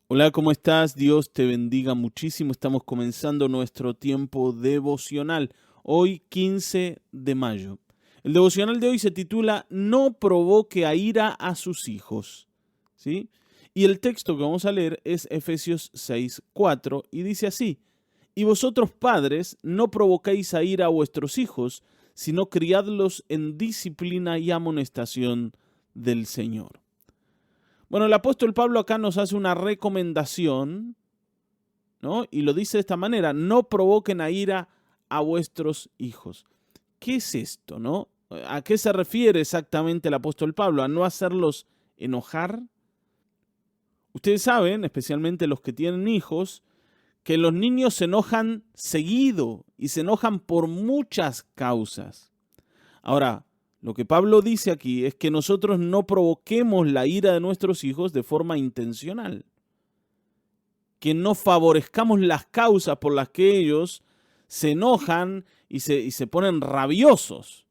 Hola, ¿cómo estás? Dios te bendiga muchísimo. Estamos comenzando nuestro tiempo devocional. Hoy, 15 de mayo. El devocional de hoy se titula No provoque a ira a sus hijos. ¿Sí? Y el texto que vamos a leer es Efesios 6:4 y dice así: Y vosotros padres, no provoquéis a ira a vuestros hijos, sino criadlos en disciplina y amonestación del Señor. Bueno, el apóstol Pablo acá nos hace una recomendación, ¿no? Y lo dice de esta manera: no provoquen a ira a vuestros hijos. ¿Qué es esto, no? ¿A qué se refiere exactamente el apóstol Pablo? ¿A no hacerlos enojar? Ustedes saben, especialmente los que tienen hijos, que los niños se enojan seguido y se enojan por muchas causas. Ahora, lo que Pablo dice aquí es que nosotros no provoquemos la ira de nuestros hijos de forma intencional, que no favorezcamos las causas por las que ellos se enojan y se ponen rabiosos.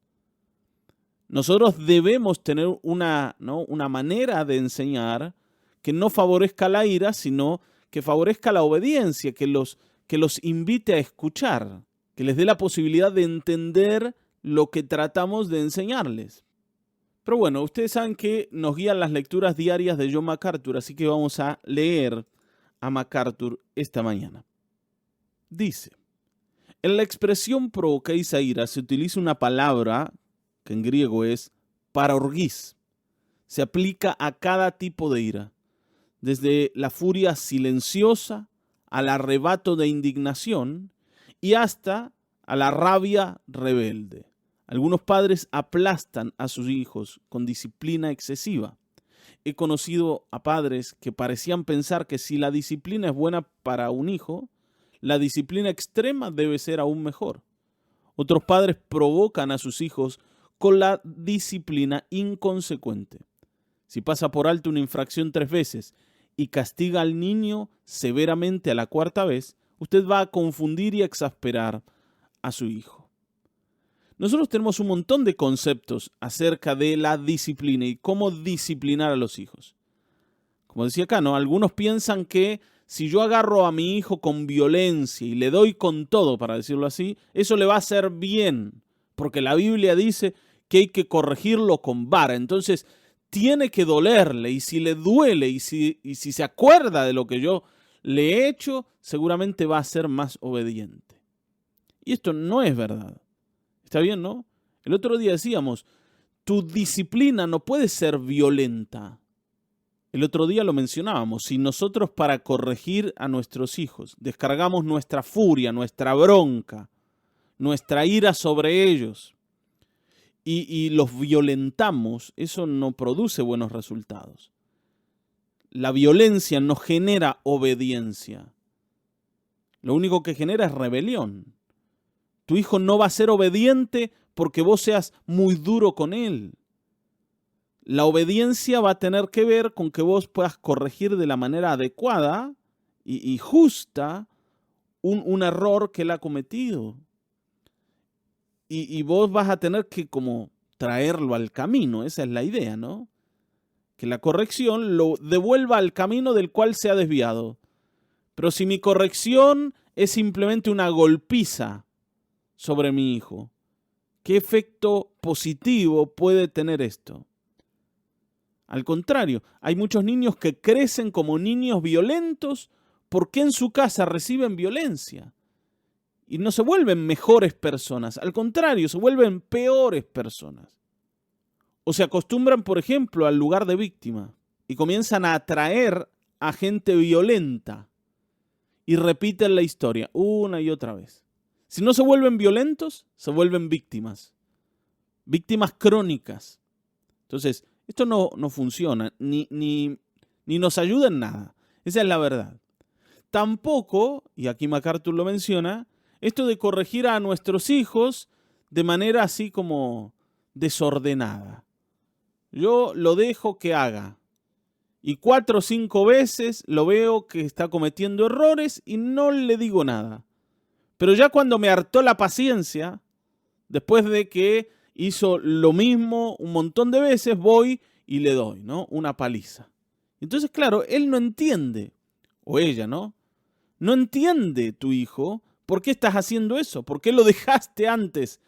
Nosotros debemos tener una, ¿no?, una manera de enseñar que no favorezca la ira, sino que favorezca la obediencia, que los invite a escuchar, que les dé la posibilidad de entender lo que tratamos de enseñarles. Pero bueno, ustedes saben que nos guían las lecturas diarias de John MacArthur, así que vamos a leer a MacArthur esta mañana. Dice: en la expresión provoquéis a ira se utiliza una palabra que en griego es parorgis. Se aplica a cada tipo de ira, desde la furia silenciosa al arrebato de indignación y hasta a la rabia rebelde. Algunos padres aplastan a sus hijos con disciplina excesiva. He conocido a padres que parecían pensar que si la disciplina es buena para un hijo, la disciplina extrema debe ser aún mejor. Otros padres provocan a sus hijos con la disciplina inconsecuente. Si pasa por alto una infracción 3 veces y castiga al niño severamente a la cuarta vez, usted va a confundir y a exasperar a su hijo. Nosotros tenemos un montón de conceptos acerca de la disciplina y cómo disciplinar a los hijos. Como decía acá, ¿no? Algunos piensan que si yo agarro a mi hijo con violencia y le doy con todo, para decirlo así, eso le va a hacer bien, porque la Biblia dice que hay que corregirlo con vara. Entonces, tiene que dolerle, y si le duele y si se acuerda de lo que yo le he hecho, seguramente va a ser más obediente. Y esto no es verdad. ¿Está bien, no? El otro día decíamos, tu disciplina no puede ser violenta. El otro día lo mencionábamos: si nosotros para corregir a nuestros hijos descargamos nuestra furia, nuestra bronca, nuestra ira sobre ellos y los violentamos, eso no produce buenos resultados. La violencia no genera obediencia. Lo único que genera es rebelión. Tu hijo no va a ser obediente porque vos seas muy duro con él. La obediencia va a tener que ver con que vos puedas corregir de la manera adecuada y justa un error que él ha cometido. Y vos vas a tener que como traerlo al camino, esa es la idea, ¿no? Que la corrección lo devuelva al camino del cual se ha desviado. Pero si mi corrección es simplemente una golpiza sobre mi hijo, ¿qué efecto positivo puede tener esto? Al contrario, hay muchos niños que crecen como niños violentos porque en su casa reciben violencia y no se vuelven mejores personas, al contrario, se vuelven peores personas. O se acostumbran, por ejemplo, al lugar de víctima y comienzan a atraer a gente violenta y repiten la historia una y otra vez. Si no se vuelven violentos, se vuelven víctimas, víctimas crónicas. Entonces, esto no funciona, ni nos ayuda en nada. Esa es la verdad. Tampoco, y aquí MacArthur lo menciona, esto de corregir a nuestros hijos de manera así como desordenada. Yo lo dejo que haga. Y 4 o 5 veces lo veo que está cometiendo errores y no le digo nada. Pero ya cuando me hartó la paciencia, después de que hizo lo mismo un montón de veces, voy y le doy, ¿no?, una paliza. Entonces, claro, él no entiende o ella, ¿no? No entiende tu hijo por qué estás haciendo eso, por qué lo dejaste antes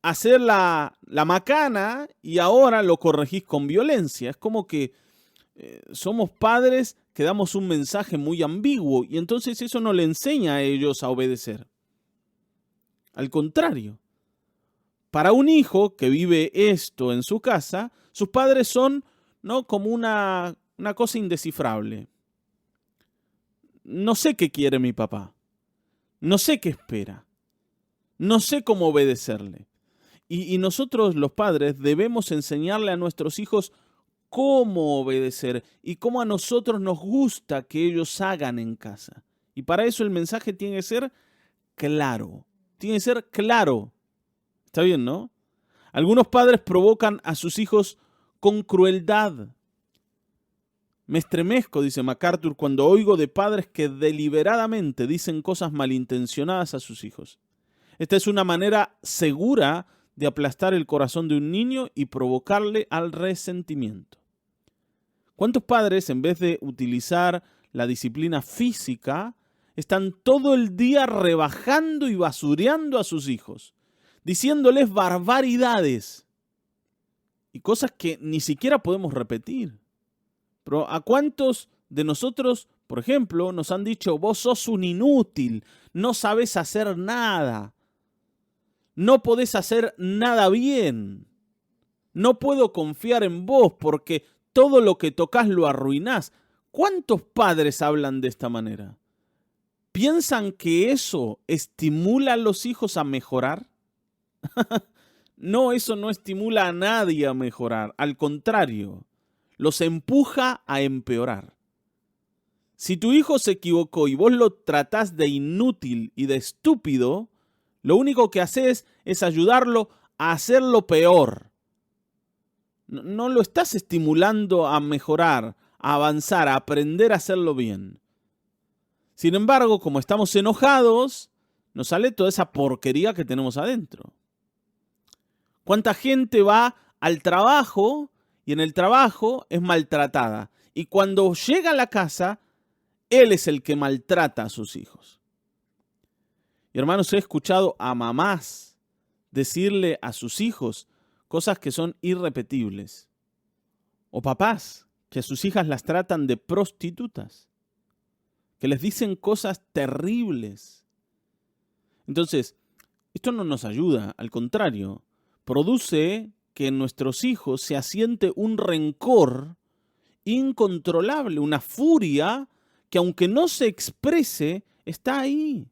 hacer la macana y ahora lo corregís con violencia. Es como que somos padres que damos un mensaje muy ambiguo y entonces eso no le enseña a ellos a obedecer. Al contrario, para un hijo que vive esto en su casa, sus padres son, ¿no?, como una cosa indescifrable. No sé qué quiere mi papá, no sé qué espera, no sé cómo obedecerle. Y nosotros los padres debemos enseñarle a nuestros hijos cómo obedecer y cómo a nosotros nos gusta que ellos hagan en casa. Y para eso el mensaje tiene que ser claro. Tiene que ser claro. Está bien, ¿no? Algunos padres provocan a sus hijos con crueldad. Me estremezco, dice MacArthur, cuando oigo de padres que deliberadamente dicen cosas malintencionadas a sus hijos. Esta es una manera segura de aplastar el corazón de un niño y provocarle al resentimiento. ¿Cuántos padres, en vez de utilizar la disciplina física, están todo el día rebajando y basureando a sus hijos, diciéndoles barbaridades y cosas que ni siquiera podemos repetir? Pero ¿a cuántos de nosotros, por ejemplo, nos han dicho, vos sos un inútil, no sabes hacer nada, no podés hacer nada bien, no puedo confiar en vos porque todo lo que tocas lo arruinás? ¿Cuántos padres hablan de esta manera? ¿Piensan que eso estimula a los hijos a mejorar? No, eso no estimula a nadie a mejorar. Al contrario, los empuja a empeorar. Si tu hijo se equivocó y vos lo tratás de inútil y de estúpido, lo único que haces es ayudarlo a hacerlo peor. No lo estás estimulando a mejorar, a avanzar, a aprender a hacerlo bien. Sin embargo, como estamos enojados, nos sale toda esa porquería que tenemos adentro. ¿Cuánta gente va al trabajo y en el trabajo es maltratada? Y cuando llega a la casa, él es el que maltrata a sus hijos. Y hermanos, he escuchado a mamás decirle a sus hijos cosas que son irrepetibles. O papás que a sus hijas las tratan de prostitutas, que les dicen cosas terribles. Entonces, esto no nos ayuda, al contrario, produce que en nuestros hijos se asiente un rencor incontrolable, una furia que aunque no se exprese, está ahí.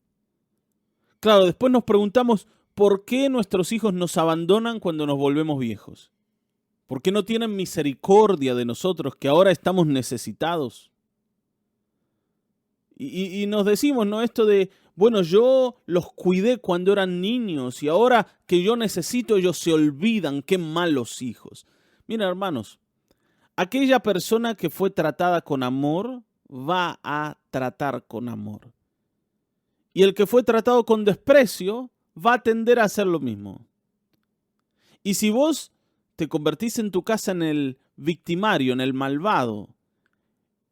Claro, después nos preguntamos, ¿por qué nuestros hijos nos abandonan cuando nos volvemos viejos? ¿Por qué no tienen misericordia de nosotros que ahora estamos necesitados? Y nos decimos, ¿no?, esto de, bueno, yo los cuidé cuando eran niños y ahora que yo necesito ellos se olvidan, qué malos hijos. Miren, hermanos, aquella persona que fue tratada con amor va a tratar con amor. Y el que fue tratado con desprecio va a tender a hacer lo mismo. Y si vos te convertís en tu casa en el victimario, en el malvado,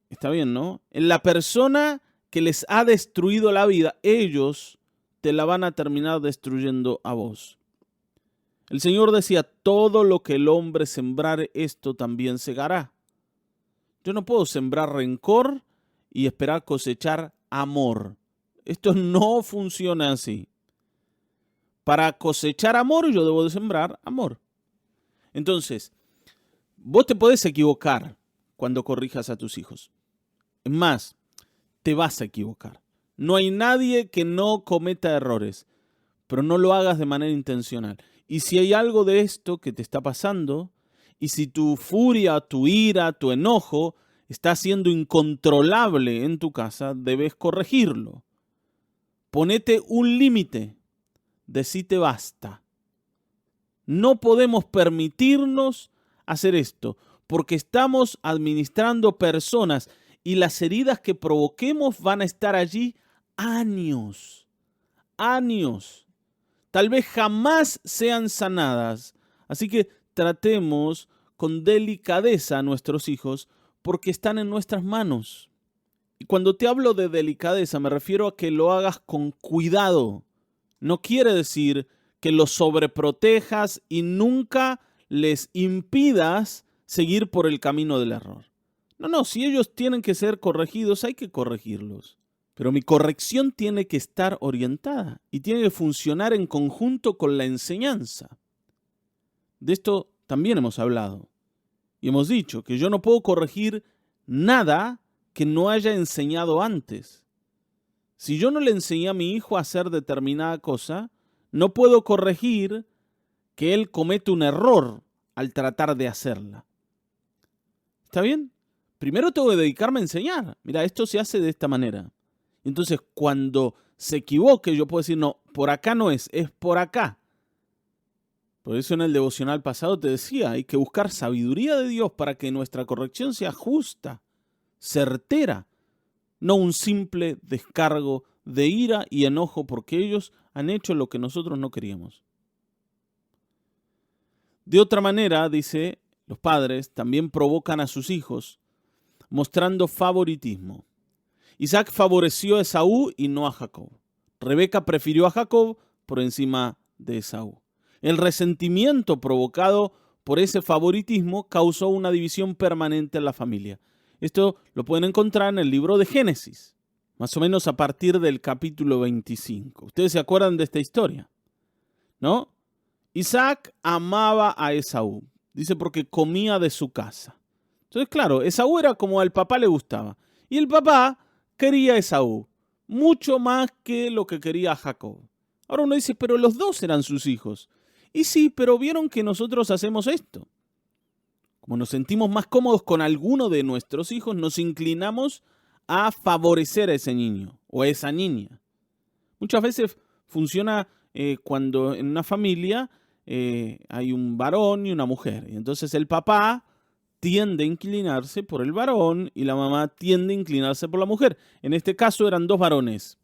está bien, ¿no?, en la persona que les ha destruido la vida, ellos te la van a terminar destruyendo a vos. El Señor decía, todo lo que el hombre sembrar, esto también segará. Yo no puedo sembrar rencor y esperar cosechar amor. Esto no funciona así. Para cosechar amor, yo debo de sembrar amor. Entonces, vos te podés equivocar cuando corrijas a tus hijos. Es más, te vas a equivocar. No hay nadie que no cometa errores, pero no lo hagas de manera intencional. Y si hay algo de esto que te está pasando, y si tu furia, tu ira, tu enojo está siendo incontrolable en tu casa, debes corregirlo. Ponete un límite, decite basta. No podemos permitirnos hacer esto, porque estamos administrando personas y las heridas que provoquemos van a estar allí años, años. Tal vez jamás sean sanadas. Así que tratemos con delicadeza a nuestros hijos porque están en nuestras manos. Y cuando te hablo de delicadeza, me refiero a que lo hagas con cuidado. No quiere decir que los sobreprotejas y nunca les impidas seguir por el camino del error. No, si ellos tienen que ser corregidos, hay que corregirlos. Pero mi corrección tiene que estar orientada y tiene que funcionar en conjunto con la enseñanza. De esto también hemos hablado. Y hemos dicho que yo no puedo corregir nada que no haya enseñado antes. Si yo no le enseñé a mi hijo a hacer determinada cosa, no puedo corregir que él comete un error al tratar de hacerla. ¿Está bien? Primero tengo que dedicarme a enseñar. Mira, esto se hace de esta manera. Entonces, cuando se equivoque, yo puedo decir, no, por acá no es por acá. Por eso en el devocional pasado te decía, hay que buscar sabiduría de Dios para que nuestra corrección sea justa, certera, no un simple descargo de ira y enojo porque ellos han hecho lo que nosotros no queríamos. De otra manera, dice, los padres también provocan a sus hijos mostrando favoritismo. Isaac favoreció a Esaú y no a Jacob. Rebeca prefirió a Jacob por encima de Esaú. El resentimiento provocado por ese favoritismo causó una división permanente en la familia. Esto lo pueden encontrar en el libro de Génesis, más o menos a partir del capítulo 25. ¿Ustedes se acuerdan de esta historia? ¿No? Isaac amaba a Esaú, dice porque comía de su casa. Entonces, claro, Esaú era como al papá le gustaba. Y el papá quería a Esaú, mucho más que lo que quería a Jacob. Ahora uno dice, pero los dos eran sus hijos. Y sí, pero vieron que nosotros hacemos esto. Como nos sentimos más cómodos con alguno de nuestros hijos, nos inclinamos a favorecer a ese niño o a esa niña. Muchas veces funciona cuando en una familia hay un varón y una mujer. Y entonces el papá tiende a inclinarse por el varón y la mamá tiende a inclinarse por la mujer. En este caso eran dos varones.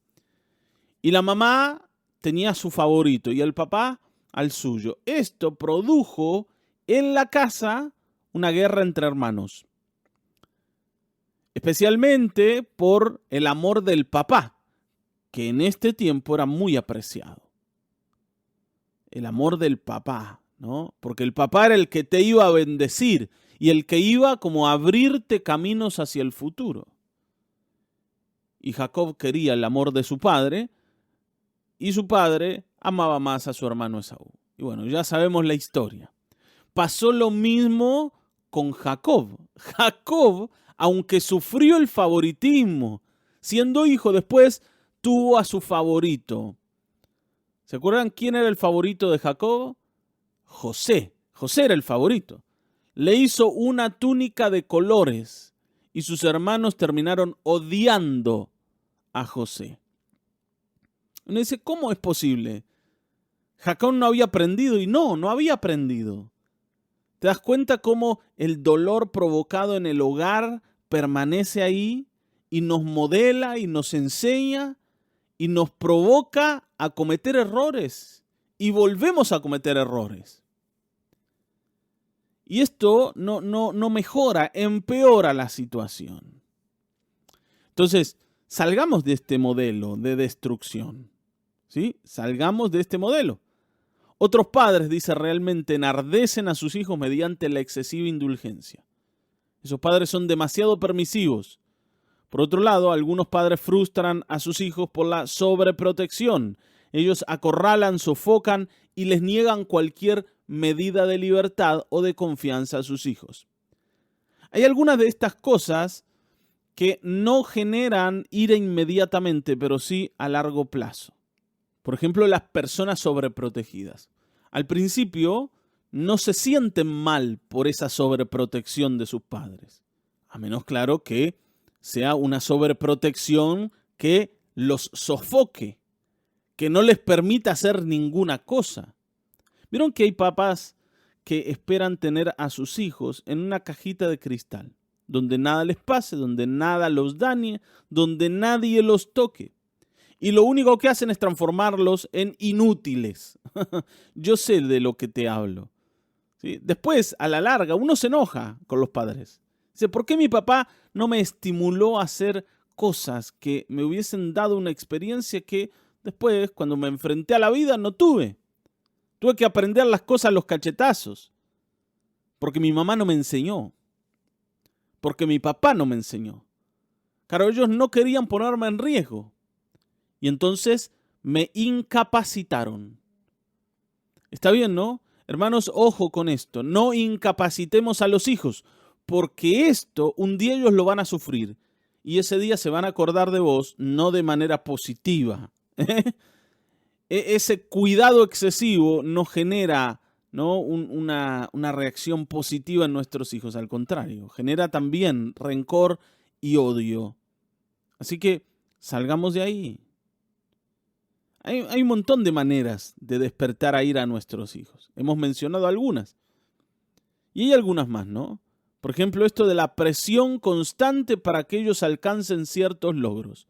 Y la mamá tenía a su favorito y el papá al suyo. Esto produjo en la casa una guerra entre hermanos. Especialmente por el amor del papá, que en este tiempo era muy apreciado. El amor del papá, ¿no? Porque el papá era el que te iba a bendecir y el que iba como a abrirte caminos hacia el futuro. Y Jacob quería el amor de su padre y su padre amaba más a su hermano Esaú. Y bueno, ya sabemos la historia. Pasó lo mismo con Jacob. Jacob, aunque sufrió el favoritismo, siendo hijo, después tuvo a su favorito. ¿Se acuerdan quién era el favorito de Jacob? José. José era el favorito. Le hizo una túnica de colores y sus hermanos terminaron odiando a José. Uno dice, ¿cómo es posible? Jacob no había aprendido y no había aprendido. ¿Te das cuenta cómo el dolor provocado en el hogar permanece ahí y nos modela y nos enseña y nos provoca a cometer errores? Y volvemos a cometer errores. Y esto no mejora, empeora la situación. Entonces, salgamos de este modelo de destrucción. ¿Sí? Salgamos de este modelo. Otros padres, dice, realmente enardecen a sus hijos mediante la excesiva indulgencia. Esos padres son demasiado permisivos. Por otro lado, algunos padres frustran a sus hijos por la sobreprotección. Ellos acorralan, sofocan y les niegan cualquier medida de libertad o de confianza a sus hijos. Hay algunas de estas cosas que no generan ira inmediatamente, pero sí a largo plazo. Por ejemplo, las personas sobreprotegidas. Al principio no se sienten mal por esa sobreprotección de sus padres. A menos, claro, que sea una sobreprotección que los sofoque, que no les permita hacer ninguna cosa. ¿Vieron que hay papás que esperan tener a sus hijos en una cajita de cristal, donde nada les pase, donde nada los dañe, donde nadie los toque? Y lo único que hacen es transformarlos en inútiles. Yo sé de lo que te hablo. ¿Sí? Después, a la larga, uno se enoja con los padres. Dice, ¿por qué mi papá no me estimuló a hacer cosas que me hubiesen dado una experiencia que después, cuando me enfrenté a la vida, no tuve. Tuve que aprender las cosas a los cachetazos, porque mi mamá no me enseñó, porque mi papá no me enseñó. Claro, ellos no querían ponerme en riesgo y entonces me incapacitaron. Está bien, ¿no? Hermanos, ojo con esto, no incapacitemos a los hijos, porque esto un día ellos lo van a sufrir y ese día se van a acordar de vos, no de manera positiva. Ese cuidado excesivo no genera, ¿no? una reacción positiva en nuestros hijos, al contrario, genera también rencor y odio. Así que salgamos de ahí. Hay un montón de maneras de despertar a ira a nuestros hijos. Hemos mencionado algunas. Y hay algunas más, ¿no? Por ejemplo, esto de la presión constante para que ellos alcancen ciertos logros.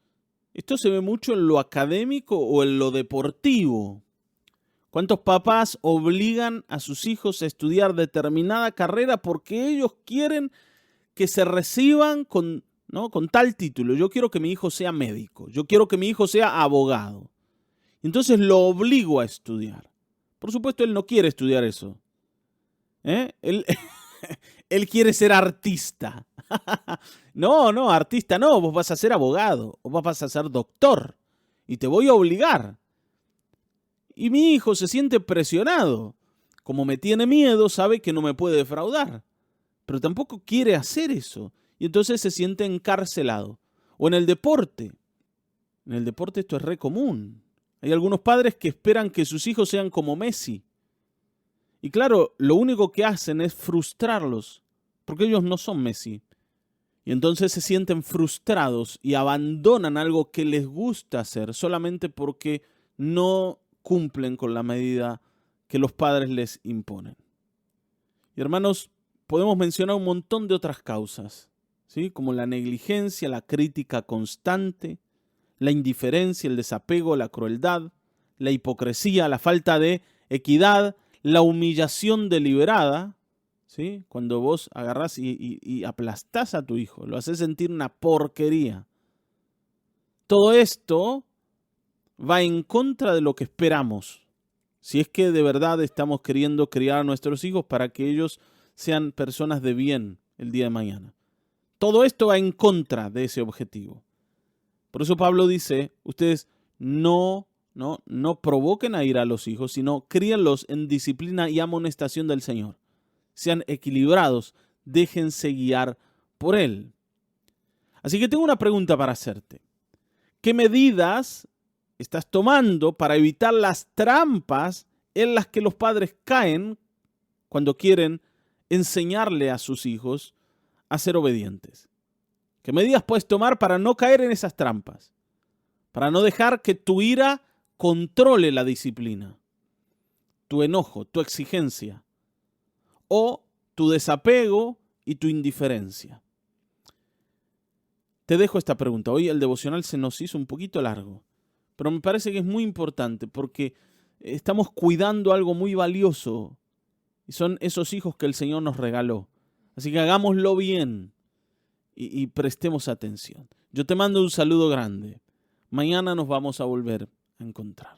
Esto se ve mucho en lo académico o en lo deportivo. ¿Cuántos papás obligan a sus hijos a estudiar determinada carrera porque ellos quieren que se reciban con, ¿no? con tal título? Yo quiero que mi hijo sea médico, yo quiero que mi hijo sea abogado. Entonces lo obligo a estudiar. Por supuesto, él no quiere estudiar eso. Él quiere ser artista. No, artista no, vos vas a ser abogado o vos vas a ser doctor y te voy a obligar. Y mi hijo se siente presionado. Como me tiene miedo, sabe que no me puede defraudar. Pero tampoco quiere hacer eso. Y entonces se siente encarcelado. O en el deporte. En el deporte esto es re común. Hay algunos padres que esperan que sus hijos sean como Messi. Y claro, lo único que hacen es frustrarlos, porque ellos no son Messi. Y entonces se sienten frustrados y abandonan algo que les gusta hacer solamente porque no cumplen con la medida que los padres les imponen. Y hermanos, podemos mencionar un montón de otras causas, ¿sí? Como la negligencia, la crítica constante, la indiferencia, el desapego, la crueldad, la hipocresía, la falta de equidad, la humillación deliberada, ¿sí? Cuando vos agarrás y aplastás a tu hijo, lo haces sentir una porquería. Todo esto va en contra de lo que esperamos, si es que de verdad estamos queriendo criar a nuestros hijos para que ellos sean personas de bien el día de mañana. Todo esto va en contra de ese objetivo. Por eso Pablo dice, ustedes no provoquen a ira a los hijos, sino críenlos en disciplina y amonestación del Señor. Sean equilibrados, déjense guiar por Él. Así que tengo una pregunta para hacerte. ¿Qué medidas estás tomando para evitar las trampas en las que los padres caen cuando quieren enseñarle a sus hijos a ser obedientes? ¿Qué medidas puedes tomar para no caer en esas trampas? Para no dejar que tu ira controle la disciplina, tu enojo, tu exigencia, o tu desapego y tu indiferencia. Te dejo esta pregunta. Hoy el devocional se nos hizo un poquito largo, pero me parece que es muy importante porque estamos cuidando algo muy valioso y son esos hijos que el Señor nos regaló. Así que hagámoslo bien y prestemos atención. Yo te mando un saludo grande. Mañana nos vamos a volver a encontrar.